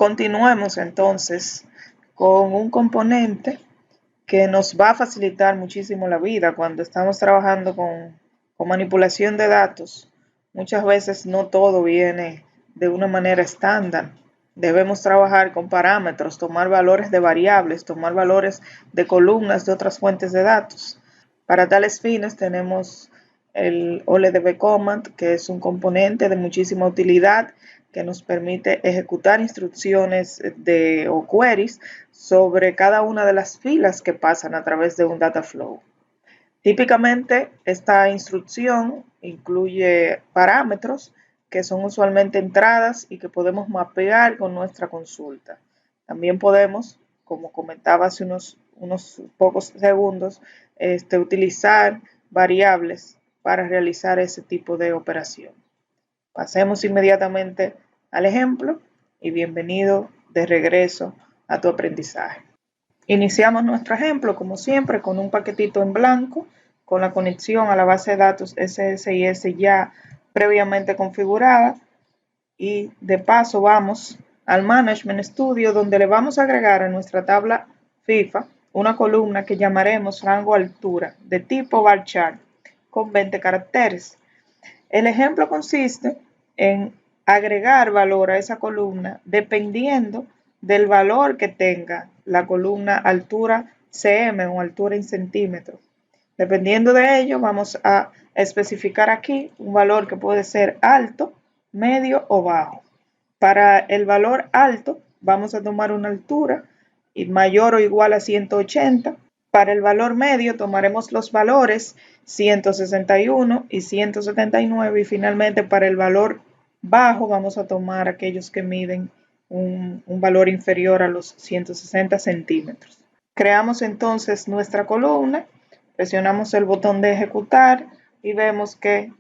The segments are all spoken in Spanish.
Continuemos entonces con un componente que nos va a facilitar muchísimo la vida cuando estamos trabajando con manipulación de datos. Muchas veces no todo viene de una manera estándar. Debemos trabajar con parámetros, tomar valores de variables, tomar valores de columnas de otras fuentes de datos. Para tales fines tenemos el OLEDB Command, que es un componente de muchísima utilidad que nos permite ejecutar instrucciones o queries sobre cada una de las filas que pasan a través de un data flow. Típicamente esta instrucción incluye parámetros que son usualmente entradas y que podemos mapear con nuestra consulta. También podemos, como comentaba hace unos pocos segundos, utilizar variables para realizar ese tipo de operación. Pasemos inmediatamente al ejemplo y bienvenido de regreso a tu aprendizaje. Iniciamos nuestro ejemplo, como siempre, con un paquetito en blanco, con la conexión a la base de datos SSIS ya previamente configurada. Y de paso vamos al Management Studio, donde le vamos a agregar a nuestra tabla FIFA una columna que llamaremos rango altura de tipo bar chart con 20 caracteres. El ejemplo consiste en agregar valor a esa columna dependiendo del valor que tenga la columna altura cm o altura en centímetros. Dependiendo de ello, vamos a especificar aquí un valor que puede ser alto, medio o bajo. Para el valor alto, vamos a tomar una altura mayor o igual a 180. Para el valor medio tomaremos los valores 161 y 179 y finalmente para el valor bajo vamos a tomar aquellos que miden un valor inferior a los 160 centímetros. Creamos entonces nuestra columna, presionamos el botón de ejecutar y vemos que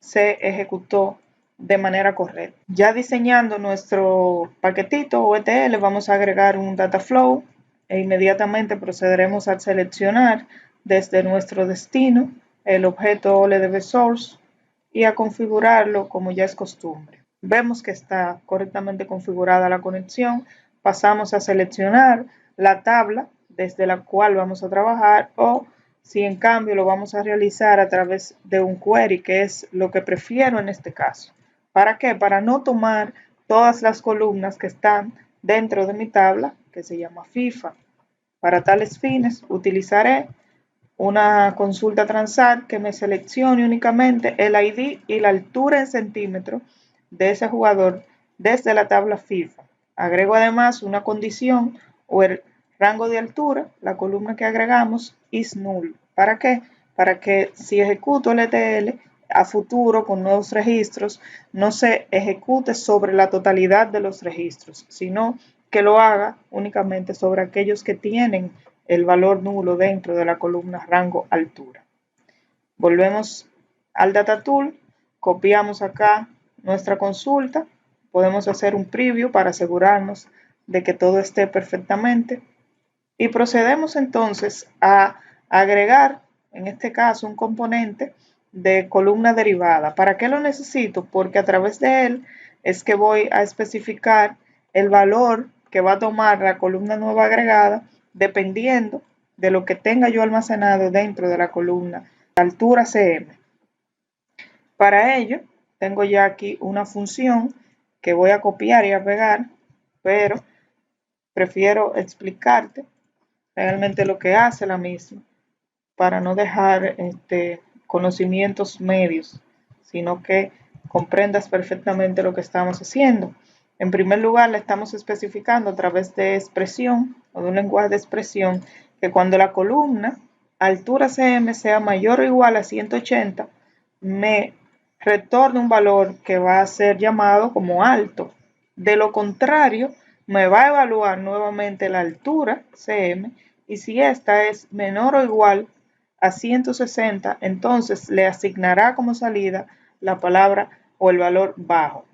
se ejecutó de manera correcta. Ya diseñando nuestro paquetito o ETL vamos a agregar un data flow e inmediatamente procederemos a seleccionar desde nuestro destino el objeto OLEDB Source y a configurarlo como ya es costumbre. Vemos que está correctamente configurada la conexión, pasamos a seleccionar la tabla desde la cual vamos a trabajar o si en cambio lo vamos a realizar a través de un query, que es lo que prefiero en este caso. ¿Para qué? Para no tomar todas las columnas que están dentro de mi tabla, que se llama FIFA. Para tales fines utilizaré una consulta transat que me seleccione únicamente el ID y la altura en centímetros de ese jugador desde la tabla FIFA. Agrego además una condición o el rango de altura, la columna que agregamos, is null. ¿Para qué? Para que si ejecuto el ETL a futuro con nuevos registros, no se ejecute sobre la totalidad de los registros, sino que lo haga únicamente sobre aquellos que tienen el valor nulo dentro de la columna rango altura. Volvemos al Data Tool, copiamos acá nuestra consulta, podemos hacer un preview para asegurarnos de que todo esté perfectamente y procedemos entonces a agregar, en este caso, un componente de columna derivada. ¿Para qué lo necesito? Porque a través de él es que voy a especificar el valor que va a tomar la columna nueva agregada dependiendo de lo que tenga yo almacenado dentro de la columna altura cm. Para ello, tengo ya aquí una función que voy a copiar y a pegar, pero prefiero explicarte realmente lo que hace la misma para no dejar conocimientos medios, sino que comprendas perfectamente lo que estamos haciendo. En primer lugar, le estamos especificando a través de expresión o de un lenguaje de expresión que cuando la columna altura cm sea mayor o igual a 180, me retorna un valor que va a ser llamado como alto. De lo contrario, me va a evaluar nuevamente la altura cm y si esta es menor o igual a 160, entonces le asignará como salida la palabra o el valor bajo.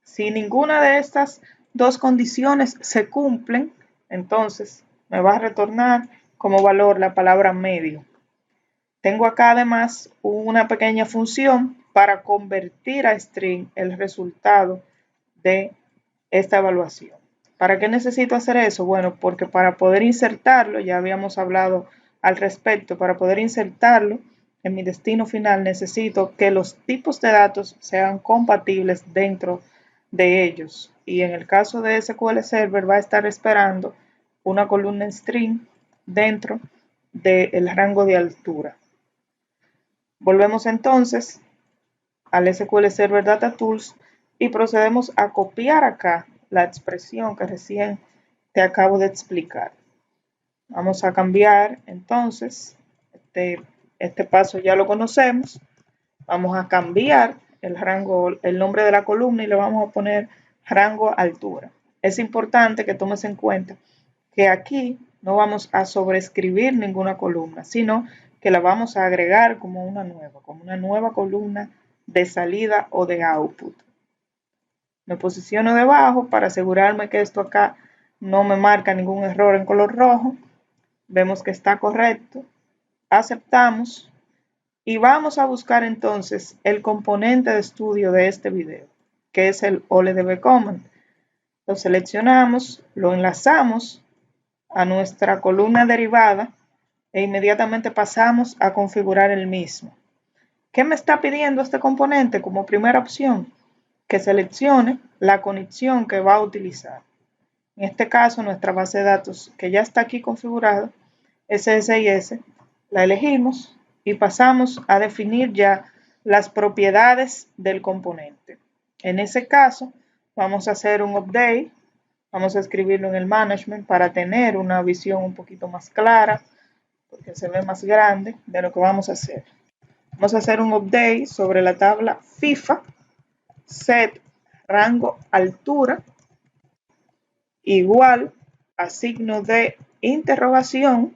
Si ninguna de estas dos condiciones se cumplen, entonces me va a retornar como valor la palabra medio. Tengo acá además una pequeña función para convertir a string el resultado de esta evaluación. ¿Para qué necesito hacer eso? Bueno, porque para poder insertarlo, ya habíamos hablado al respecto, para poder insertarlo en mi destino final necesito que los tipos de datos sean compatibles dentro de ellos. Y en el caso de SQL Server va a estar esperando una columna string dentro del rango de altura. Volvemos entonces al SQL Server Data Tools y procedemos a copiar acá la expresión que recién te acabo de explicar. Vamos a cambiar entonces, este paso ya lo conocemos, vamos a cambiar el rango, el nombre de la columna y le vamos a poner rango altura. Es importante que tomes en cuenta que aquí no vamos a sobreescribir ninguna columna, sino que la vamos a agregar como una nueva columna de salida o de output. Me posiciono debajo para asegurarme que esto acá no me marca ningún error en color rojo. Vemos que está correcto. Aceptamos y vamos a buscar entonces el componente de estudio de este video, que es el OLEDB Command. Lo seleccionamos, lo enlazamos a nuestra columna derivada e inmediatamente pasamos a configurar el mismo. ¿Qué me está pidiendo este componente como primera opción? Que seleccione la conexión que va a utilizar. En este caso, nuestra base de datos que ya está aquí configurada, SSIS, la elegimos y pasamos a definir ya las propiedades del componente. En ese caso, vamos a hacer un update, vamos a escribirlo en el management para tener una visión un poquito más clara, porque se ve más grande de lo que vamos a hacer. Vamos a hacer un update sobre la tabla FIFA, set rango altura, igual a signo de interrogación.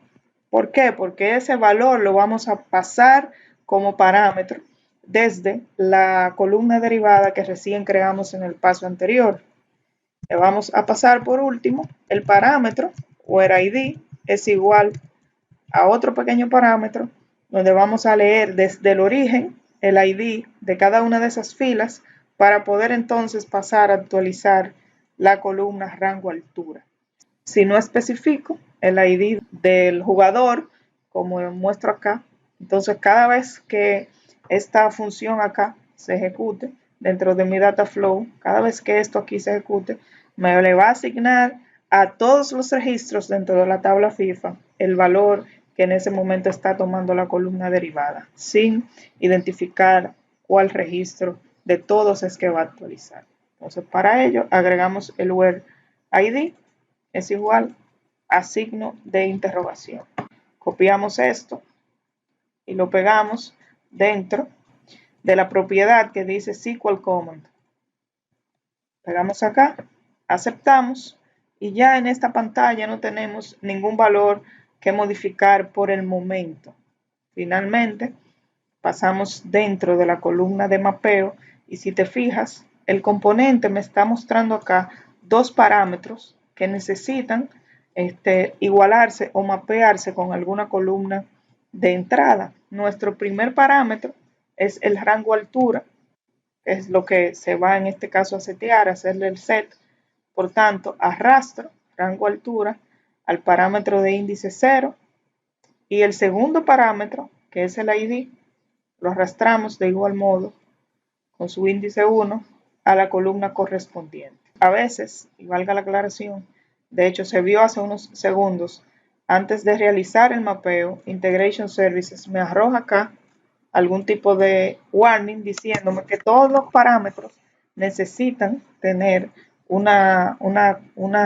¿Por qué? Porque ese valor lo vamos a pasar como parámetro desde la columna derivada que recién creamos en el paso anterior. Le vamos a pasar por último el parámetro where ID es igual a otro pequeño parámetro donde vamos a leer desde el origen el ID de cada una de esas filas para poder entonces pasar a actualizar la columna rango altura. Si no especifico el ID del jugador, como muestro acá, entonces cada vez que esta función acá se ejecute dentro de mi data flow, cada vez que esto aquí se ejecute, me le va a asignar a todos los registros dentro de la tabla FIFA el valor que en ese momento está tomando la columna derivada, sin identificar cuál registro de todos es que va a actualizar. Entonces, para ello, agregamos el where ID es igual a signo de interrogación. Copiamos esto y lo pegamos dentro de la propiedad que dice SQL Command. Pegamos acá, aceptamos y ya en esta pantalla no tenemos ningún valor que modificar por el momento. Finalmente, pasamos dentro de la columna de mapeo y si te fijas, el componente me está mostrando acá dos parámetros que necesitan igualarse o mapearse con alguna columna de entrada. Nuestro primer parámetro es el rango altura, que es lo que se va en este caso a setear, a hacerle el set. Por tanto, arrastro rango altura al parámetro de índice 0 y el segundo parámetro, que es el ID, lo arrastramos de igual modo con su índice 1 a la columna correspondiente. A veces, y valga la aclaración, de hecho se vio hace unos segundos, antes de realizar el mapeo, Integration Services me arroja acá algún tipo de warning diciéndome que todos los parámetros necesitan tener una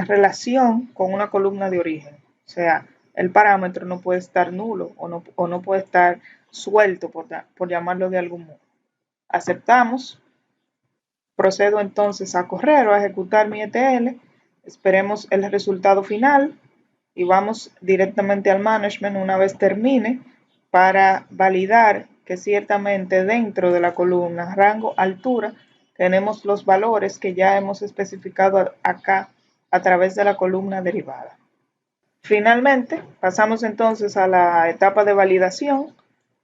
relación con una columna de origen. O sea, el parámetro no puede estar nulo o no puede estar suelto, por llamarlo de algún modo. Aceptamos. Procedo entonces a correr o a ejecutar mi ETL. Esperemos el resultado final y vamos directamente al management una vez termine para validar que ciertamente dentro de la columna rango altura tenemos los valores que ya hemos especificado acá a través de la columna derivada. Finalmente, pasamos entonces a la etapa de validación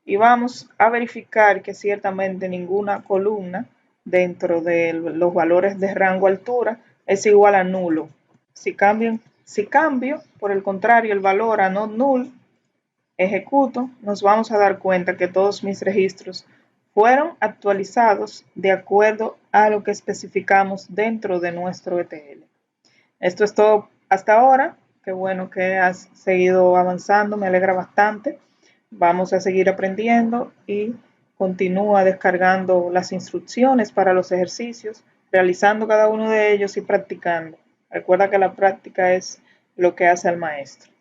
y vamos a verificar que ciertamente ninguna columna dentro de los valores de rango altura es igual a nulo. Si cambio, por el contrario, el valor a not null, ejecuto, nos vamos a dar cuenta que todos mis registros fueron actualizados de acuerdo a lo que especificamos dentro de nuestro ETL. Esto es todo hasta ahora. Qué bueno que has seguido avanzando, me alegra bastante. Vamos a seguir aprendiendo y continúa descargando las instrucciones para los ejercicios, realizando cada uno de ellos y practicando. Recuerda que la práctica es lo que hace al maestro.